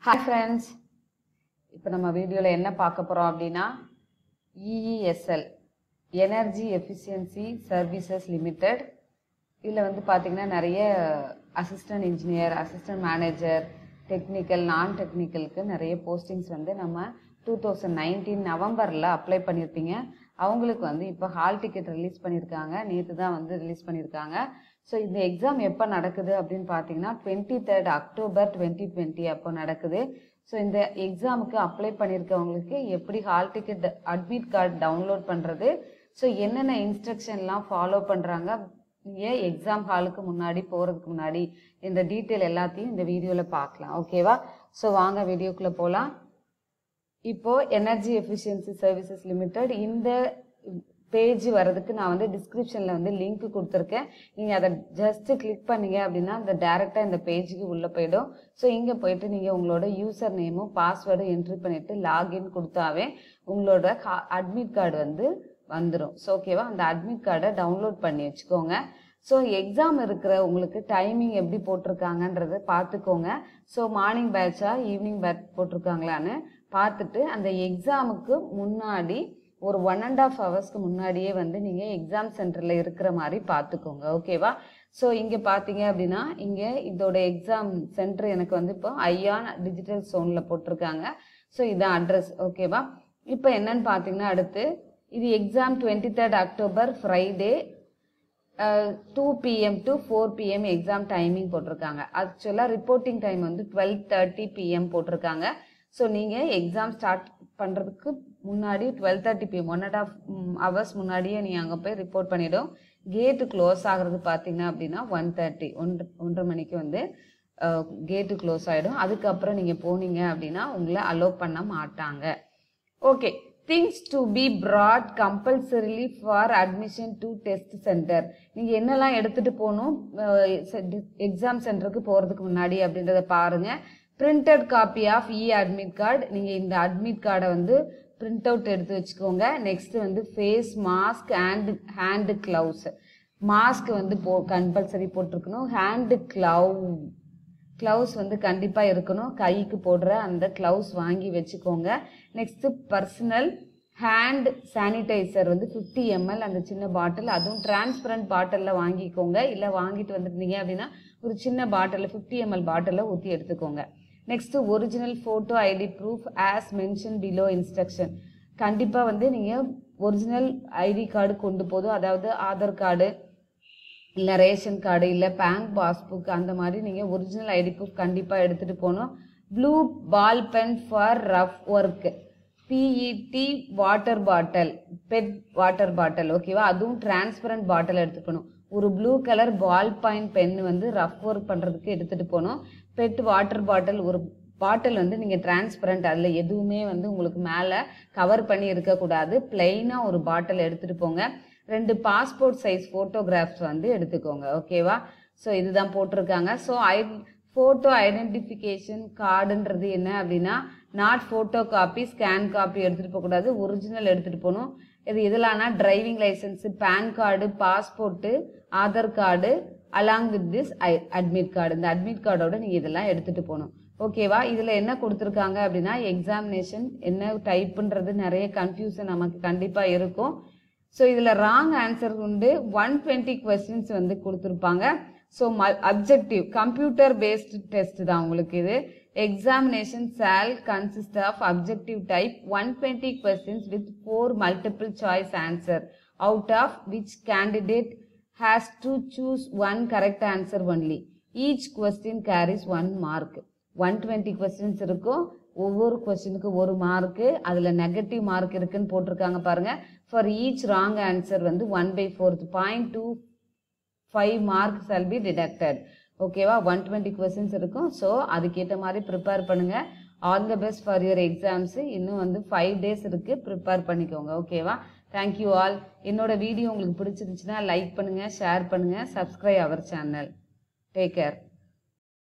Hi friends, இப்போ நம்ம வீடியோல என்ன பார்க்க போறோம் அப்படினா EESL Energy Efficiency Services Limited இதுல வந்து பாத்தீங்கன்னா நிறைய assistant engineer, assistant manager, technical, நான் டெக்னிக்கலுக்கு நிறைய போஸ்டிங்ஸ் வந்து நம்ம 2019 நவம்பர்ல அப்ளை பண்ணிருப்பீங்க. அவங்களுக்கு வந்து இப்போ ஹால் டிக்கெட் ரிலீஸ் பண்ணிருக்காங்க. நேத்து தான் வந்து ரிலீஸ் பண்ணிருக்காங்க. ஸோ இந்த எக்ஸாம் எப்போ நடக்குது அப்படின்னு பார்த்தீங்கன்னா 23rd October 2020 அப்போ நடக்குது. ஸோ இந்த எக்ஸாமுக்கு அப்ளை பண்ணியிருக்கவங்களுக்கு எப்படி hall ticket admit card download பண்ணுறது, ஸோ என்னென்ன இன்ஸ்ட்ரக்ஷன்லாம் ஃபாலோ பண்ணுறாங்க, நீங்கள் எக்ஸாம் ஹாலுக்கு முன்னாடி போகிறதுக்கு முன்னாடி இந்த டீட்டெயில் எல்லாத்தையும் இந்த வீடியோவில் பார்க்கலாம். ஓகேவா? ஸோ வாங்க வீடியோக்குள்ளே போகலாம். இப்போ எனர்ஜி எஃபிஷியன்சி சர்வீசஸ் லிமிடெட் இந்த பேஜ் வரதுக்கு நான் வந்து டிஸ்கிரிப்ஷன்ல வந்து லிங்க் கொடுத்துருக்கேன். நீங்க அதை ஜஸ்ட் கிளிக் பண்ணீங்க அப்படின்னா அந்த டைரக்டா இந்த பேஜுக்கு உள்ள போயிடும். ஸோ இங்க போயிட்டு நீங்க உங்களோட யூசர் நேமும் பாஸ்வேர்டும் என்ட்ரி பண்ணிட்டு லாகின் கொடுத்தாவே உங்களோட அட்மிட் கார்டு வந்து வந்துடும். ஸோ ஓகேவா? அந்த அட்மிட் கார்டை டவுன்லோட் பண்ணி வச்சுக்கோங்க. ஸோ எக்ஸாம் இருக்கிற உங்களுக்கு டைமிங் எப்படி போட்டிருக்காங்கன்றத பார்த்துக்கோங்க. ஸோ மார்னிங் பேட்சா ஈவினிங் பேட்ச் போட்டிருக்காங்களான்னு பார்த்துட்டு அந்த எக்ஸாமுக்கு முன்னாடி ஒரு 1.5 hours முன்னாடியே வந்து நீங்க எக்ஸாம் சென்டர்ல இருக்கிற மாதிரி பார்த்துக்கோங்க. ஓகேவா? ஸோ இங்க பாத்தீங்க அப்படின்னா இங்க இதோட எக்ஸாம் சென்டர் எனக்கு வந்து இப்போ ஐயான் டிஜிட்டல் சோன்ல போட்டிருக்காங்க. ஸோ இதான் அட்ரஸ். ஓகேவா? இப்போ என்னன்னு பாத்தீங்கன்னா அடுத்து இது exam 23rd October Friday 2 PM to 4 PM exam timing போட்டிருக்காங்க. ஆக்சுவலா ரிப்போர்ட்டிங் டைம் வந்து 12:30 PM போட்டிருக்காங்க. ஸோ நீங்கள் எக்ஸாம் ஸ்டார்ட் பண்ணுறதுக்கு முன்னாடி 12:30 PM 1.5 hours முன்னாடியே நீங்கள் அங்கே போய் ரிப்போர்ட் பண்ணிவிடும். கேட்டு க்ளோஸ் ஆகிறது பார்த்தீங்கன்னா அப்படின்னா 1:30 1:30 மணிக்கு வந்து கேட்டு க்ளோஸ் ஆகிடும். அதுக்கப்புறம் நீங்கள் போனீங்க அப்படின்னா உங்களை அலோவ் பண்ண மாட்டாங்க. Okay, things to be brought compulsorily for admission to test center. நீங்கள் என்னெல்லாம் எடுத்துகிட்டு போகணும் எக்ஸாம் சென்டருக்கு போகிறதுக்கு முன்னாடி அப்படின்றத பாருங்கள். Printed copy of admit card, நீங்கள் இந்த அட்மிட் கார்டை வந்து பிரிண்ட் அவுட் எடுத்து வச்சுக்கோங்க. நெக்ஸ்ட் வந்து face mask and hand gloves. Mask வந்து கம்பல்சரி போட்டிருக்கணும். ஹேண்டு கிளவுஸ் வந்து கண்டிப்பாக இருக்கணும். கைக்கு போடுற அந்த கிளவுஸ் வாங்கி வச்சுக்கோங்க. நெக்ஸ்ட் பர்சனல் ஹேண்ட் சானிடைசர் வந்து 50 ml அந்த சின்ன பாட்டில், அதுவும் டிரான்ஸ்பரண்ட் பாட்டிலில் வாங்கிக்கோங்க. இல்லை வாங்கிட்டு வந்துருந்தீங்க அப்படின்னா ஒரு சின்ன பாட்டிலில் 50 ml பாட்டிலில் ஊற்றி எடுத்துக்கோங்க. Next original photo ID proof as mention below instruction. கண்டிப்பாக வந்து நீங்கள் ஒரிஜினல் ஐடி கார்டு கொண்டு போதும், அதாவது ஆதார் கார்டு இல்லை ரேஷன் கார்டு இல்லை பேங்க் பாஸ்புக் அந்த மாதிரி நீங்கள் ஒரிஜினல் ஐடி ப்ரூஃப் கண்டிப்பாக எடுத்துகிட்டு போகணும். Blue ball pen for rough work, PET water bottle, PET water bottle. ஓகேவா? அதுவும் டிரான்ஸ்பரண்ட் பாட்டில் எடுத்துக்கணும். ஒரு blue colour ball point pen வந்து ரஃப் ஒர்க் பண்ணுறதுக்கு எடுத்துகிட்டு போகணும். பெட் வாட்டர் பாட்டில், ஒரு பாட்டில் வந்து நீங்கள் டிரான்ஸ்பரண்ட், அதில் எதுவுமே வந்து உங்களுக்கு மேலே கவர் பண்ணி இருக்கக்கூடாது. பிளெயினாக ஒரு பாட்டில் எடுத்துகிட்டு போங்க. 2 பாஸ்போர்ட் சைஸ் ஃபோட்டோகிராஃப்ஸ் வந்து எடுத்துக்கோங்க. ஓகேவா? ஸோ இதுதான் போட்டிருக்காங்க. ஸோ ஃபோட்டோ ஐடென்டிஃபிகேஷன் கார்டுன்றது என்ன அப்படின்னா not photocopy, scan copy எடுத்துகிட்டு போகக்கூடாது, ஒரிஜினல் எடுத்துகிட்டு போகணும். இது இதெல்லாம்னா driving license, PAN card, passport, Aadhaar card along with this admit card. இந்த அட்மிட் கார்டோட நீங்கள் இதெல்லாம் எடுத்துகிட்டு போகணும். ஓகேவா? இதில் என்ன கொடுத்துருக்காங்க அப்படின்னா எக்ஸாமினேஷன் என்ன டைப்புன்றது நிறைய கன்ஃபியூஷன் நமக்கு கண்டிப்பாக இருக்கும். ஸோ இதில் ராங் ஆன்சர் உண்டு. 120 கொஸ்டின்ஸ் வந்து கொடுத்துருப்பாங்க. So objective computer based test தான் உங்களுக்கு இது. Examination shall consist of objective type 120 questions with 4 multiple choice answer, out of which candidate has to choose one correct answer only. Each question carries 1 mark. 120 questions இருக்கும். ஒவ்வொரு கொஸ்டினுக்கு 1 mark. அதில் negative mark இருக்குன்னு போட்டிருக்காங்க பாருங்க. For each wrong answer வந்து 1/4 0.25 mark shall be deducted. ஓகேவா? 120 questions இருக்கும். ஸோ அதுக்கேற்ற மாதிரி ப்ரிப்பேர் பண்ணுங்க. All the best for your exams. இன்னும் வந்து 5 days இருக்கு, ப்ரிப்பேர் பண்ணிக்கோங்க. ஓகேவா? Thank you all. என்னோட வீடியோ உங்களுக்கு பிடிச்சிருந்துச்சுன்னா லைக் பண்ணுங்க, ஷேர் பண்ணுங்க, subscribe our channel. Take care.